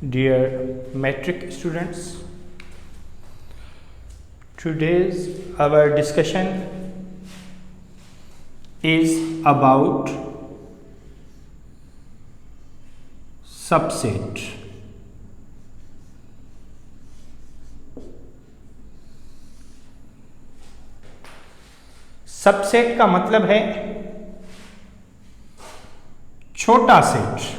Dear metric students, today's our discussion is about subset. Subset का मतलब है छोटा सेट।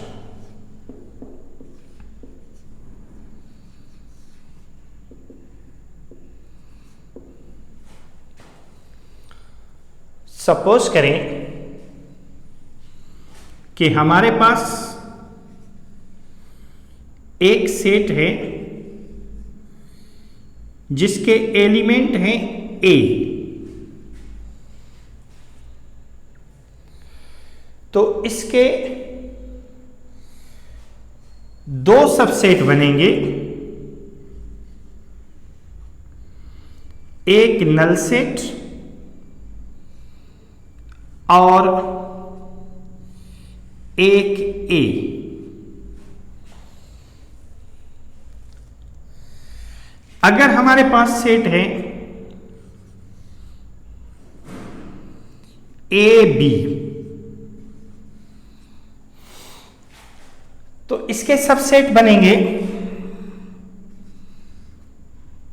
सपोज करें कि हमारे पास एक सेट है जिसके एलिमेंट हैं ए। तो इसके दो सबसेट बनेंगे, एक नल सेट और एक ए। अगर हमारे पास सेट है ए बी, तो इसके सबसेट बनेंगे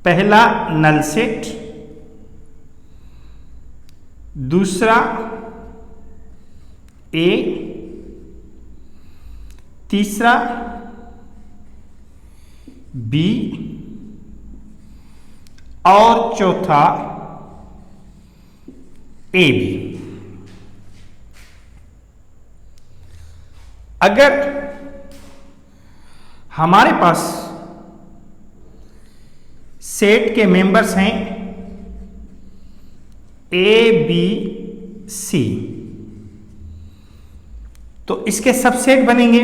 पहला नल सेट, दूसरा ए, तीसरा बी और चौथा ए बी। अगर हमारे पास सेट के मेंबर्स हैं ए बी सी, तो इसके सबसेट बनेंगे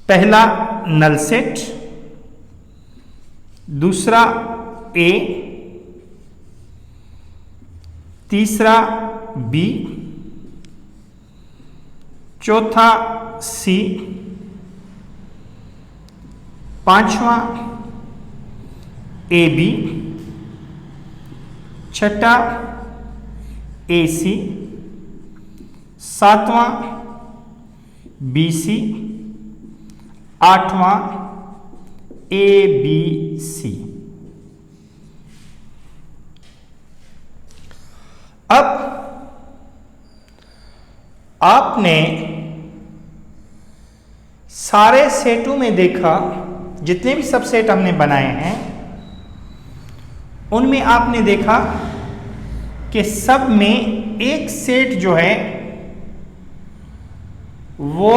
पहला नल सेट, दूसरा ए, तीसरा बी, चौथा सी, पांचवा ए बी, छठा ए सी, सातवां बी सी, आठवां ए बी सी। अब आपने सारे सेटों में देखा, जितने भी सबसेट हमने बनाए हैं उनमें आपने देखा कि सब में एक सेट जो है वो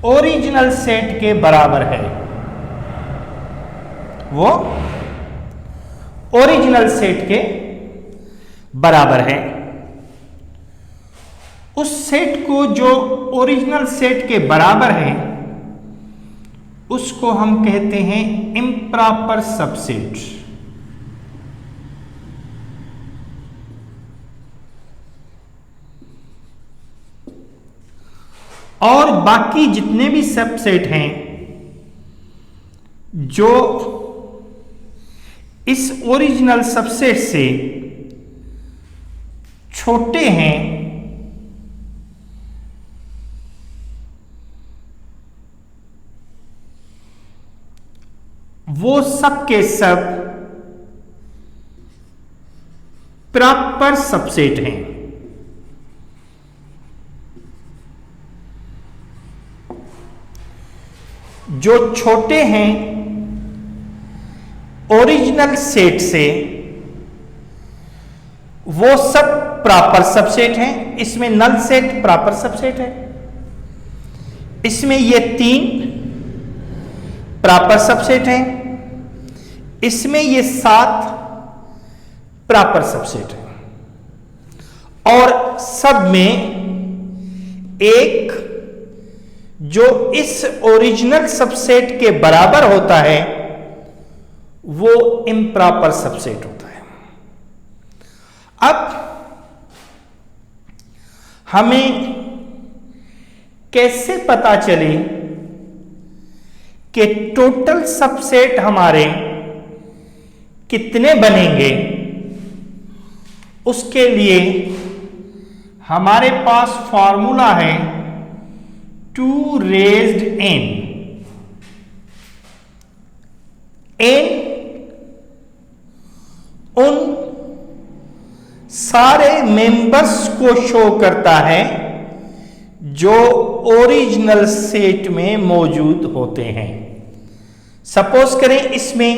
ओरिजिनल सेट के बराबर है। वो ओरिजिनल सेट के बराबर है। उस सेट को जो ओरिजिनल सेट के बराबर है उसको हम कहते हैं इम्प्रॉपर सबसेट। और बाकी जितने भी सबसेट हैं जो इस ओरिजिनल सबसेट से छोटे हैं वो सब के सब प्रॉपर सबसेट हैं। जो छोटे हैं ओरिजिनल सेट से वो सब प्रॉपर सबसेट हैं। इसमें नल सेट प्रॉपर सबसेट है, इसमें ये तीन प्रॉपर सबसेट हैं, इसमें ये 7 प्रॉपर सबसेट है और सब में एक जो इस ओरिजिनल सबसेट के बराबर होता है वो इम्प्रॉपर सबसेट होता है। अब हमें कैसे पता चले कि टोटल सबसेट हमारे कितने बनेंगे? उसके लिए हमारे पास फॉर्मूला है 2 रेज्ड n। n उन सारे मेंबर्स को शो करता है जो ओरिजिनल सेट में मौजूद होते हैं। सपोज करें इसमें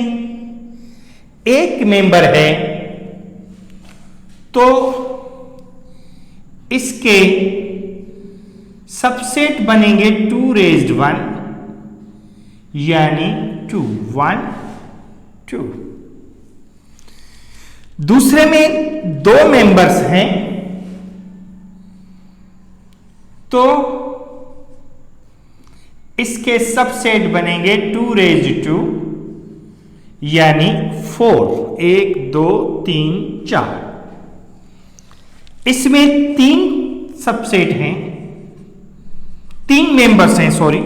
एक मेंबर है, तो इसके सबसेट बनेंगे 2 रेज्ड 1, यानी 2 1 2। दूसरे में 2 मेंबर्स हैं, तो इसके सबसेट बनेंगे 2 रेज्ड 2, यानी 4 1 2 3 4। इसमें 3 सबसेट हैं, 3 मेंबर्स हैं सॉरी,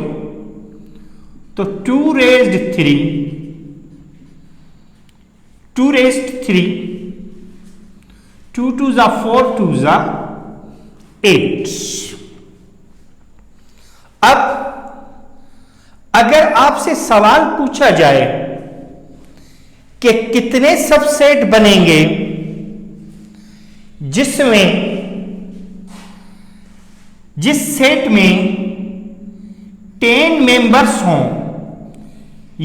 तो 2 रेज्ड 3 2 रेज्ड 3, 2 2 जा 4 2 जा 8। अब अगर आपसे सवाल पूछा जाए कि कितने सबसेट बनेंगे जिस सेट में 10 मेंबर्स हों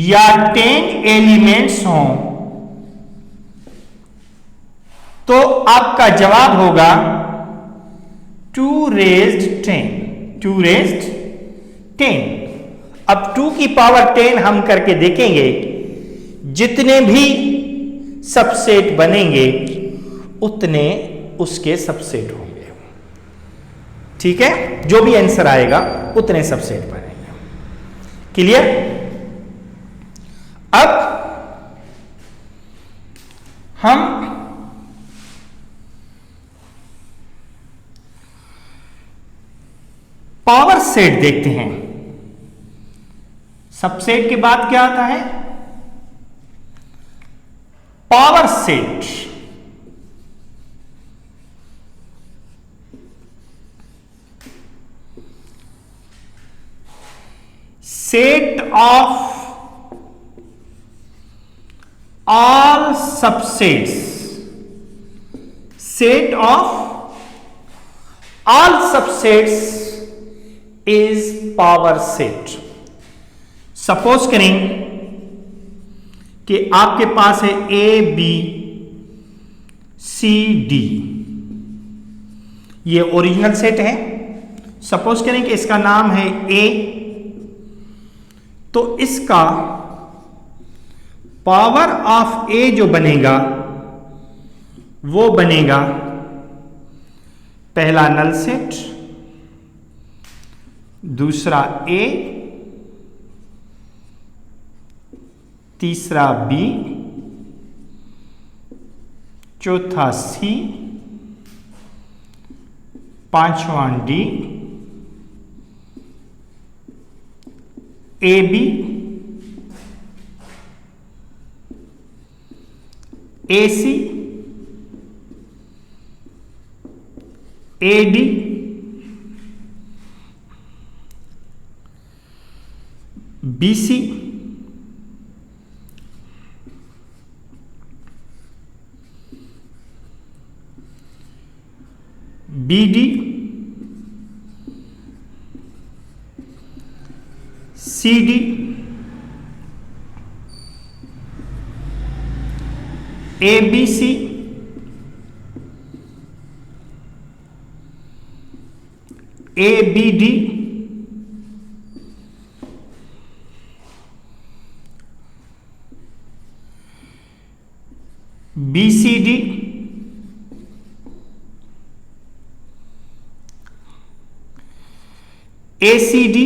या 10 एलिमेंट्स हों, तो आपका जवाब होगा 2 रेज्ड 10 2 रेज्ड 10। अब 2 की पावर 10 हम करके देखेंगे, जितने भी सबसेट बनेंगे उतने उसके सबसेट होंगे। ठीक है, जो भी आंसर आएगा उतने सबसेट बनेंगे। क्लियर? अब हम पावर सेट देखते हैं। सबसेट के बाद क्या आता है? Power set. Set of all subsets, set of all subsets is power set. Suppose करें कि आपके पास है ए बी सी डी, ये ओरिजिनल सेट है। सपोज करें कि इसका नाम है ए, तो इसका पावर ऑफ ए जो बनेगा वो बनेगा पहला नल सेट, दूसरा ए, तीसरा बी, चौथा सी, पांचवा D, A B, A C, A D, B C, B D, C D, A B C, A B D, B C D, A C D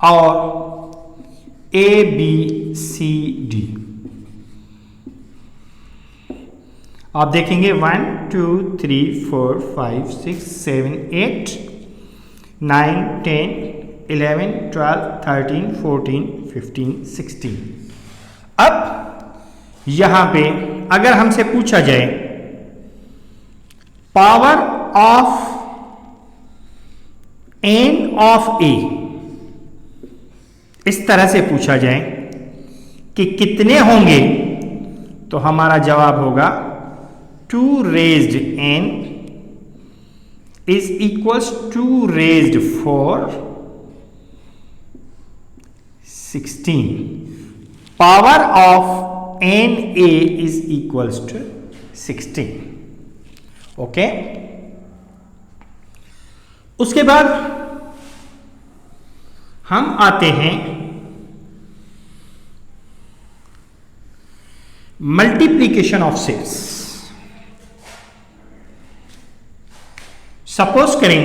और ए बी सी डी। आप देखेंगे 1 2 3 4 5 6 7 8 9 10 11 12 13 14 15 16। अब यहां पे अगर हमसे पूछा जाए power of n of a, इस तरह से पूछा जाए कि कितने होंगे, तो हमारा जवाब होगा 2 raised n is equals 2 raised 4 16. Power of na is equals to 16. Okay, उसके बाद हम आते हैं मल्टीप्लीकेशन ऑफ सेट्स। सपोज करें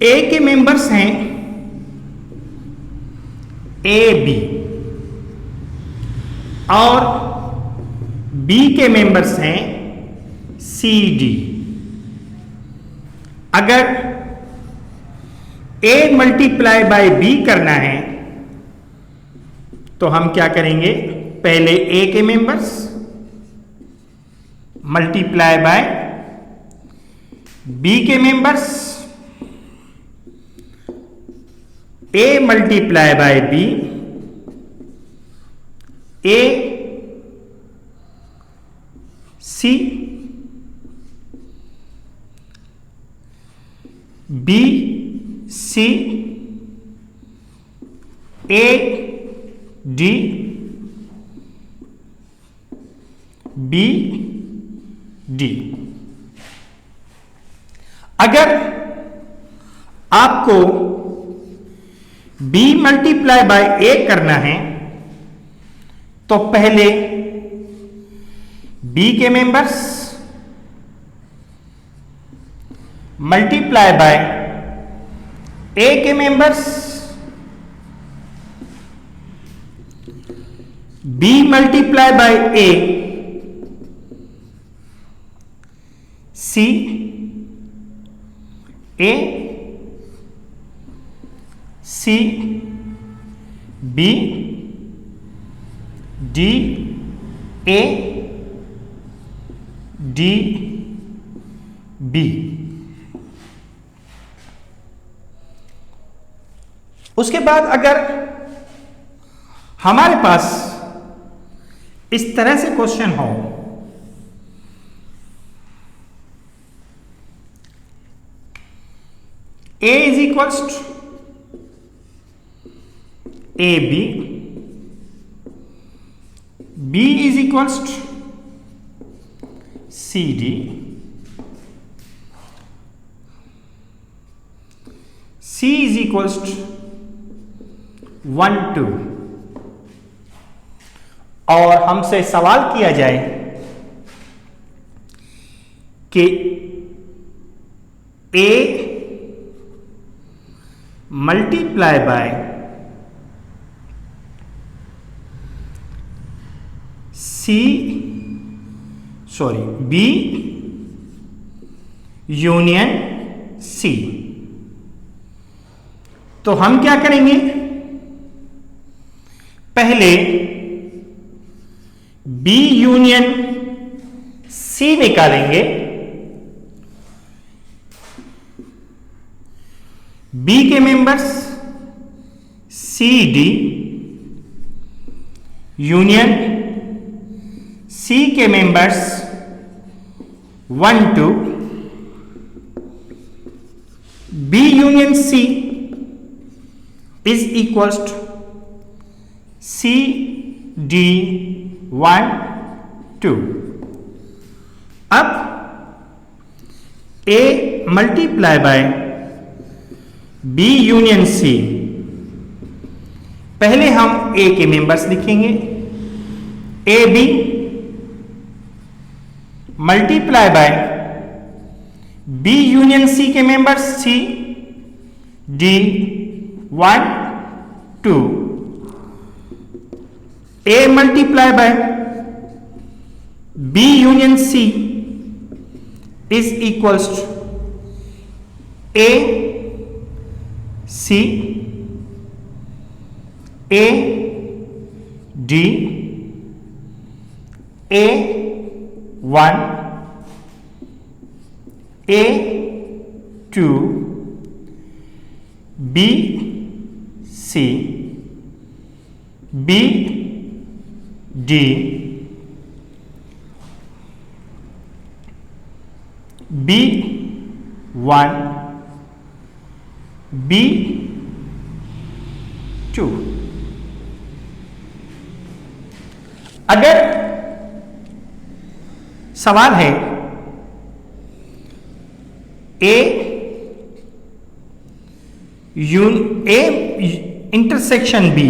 ए के मेंबर्स हैं ए बी और बी के मेंबर्स हैं सी डी। अगर ए मल्टीप्लाई बाय बी करना है तो हम क्या करेंगे, पहले ए के मेंबर्स मल्टीप्लाई बाय बी के members, A multiply by B, A C, B C, A D, B D. अगर आपको b मल्टीप्लाई बाय a करना है तो पहले b के मेंबर्स मल्टीप्लाई बाय a के members, b multiply by a, c, a, C, B, D, A, D, B। उसके बाद अगर हमारे पास इस तरह से क्वेश्चन हो, A is equals to A B, B is equals to C D, C is equals to 1 2, और हमसे सवाल किया जाए कि A multiply by B union C, तो हम क्या करेंगे, पहले बी यूनियन सी निकालेंगे, बी के members C D union C के members 1 2, B union C is equals to C D 1 2। अब A multiply by B union C, पहले हम ए के मेंबर्स लिखेंगे, A B multiply by B union C के members C D 1 2, A multiply by B union C is equals to A C A D A 1 A 2 B C B D B 1 B 2। अगर सवाल है A intersection B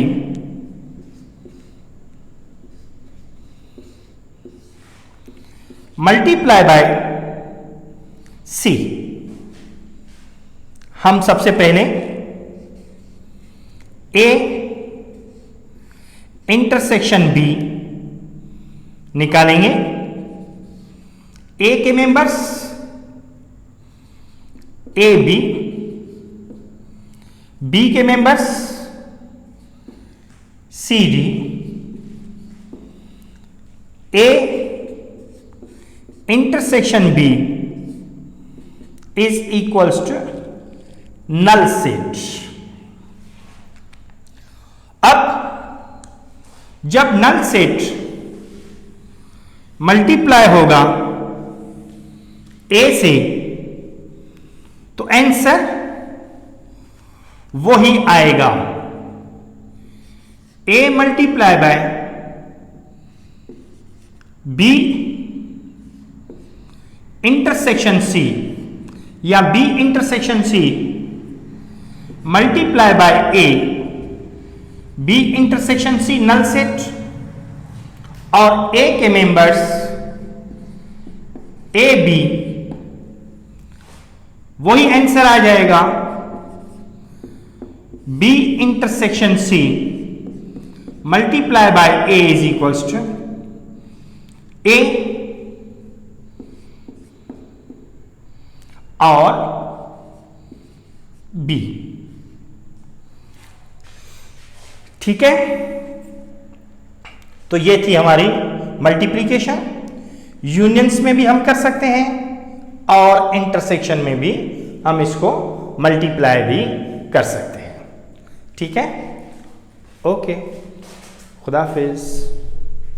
multiply by C, हम सबसे पहले A intersection B निकालेंगे। A के members A B के members C D, A intersection B is equals to null set. अब जब नल सेट मल्टीप्लाई होगा ए से तो आंसर वो ही आएगा। A multiply by B intersection C या B intersection C multiply by A B intersection C null set और ए के मेंबर्स ए बी, वही आंसर आ जाएगा B intersection C multiply by A is equals to A और B. ठीक है, तो ये थी हमारी मल्टीप्लिकेशन। यूनियंस में भी हम कर सकते हैं और इंटरसेक्शन में भी हम इसको मल्टीप्लाई भी कर सकते हैं। ठीक है, ओके, खुदा हाफिज।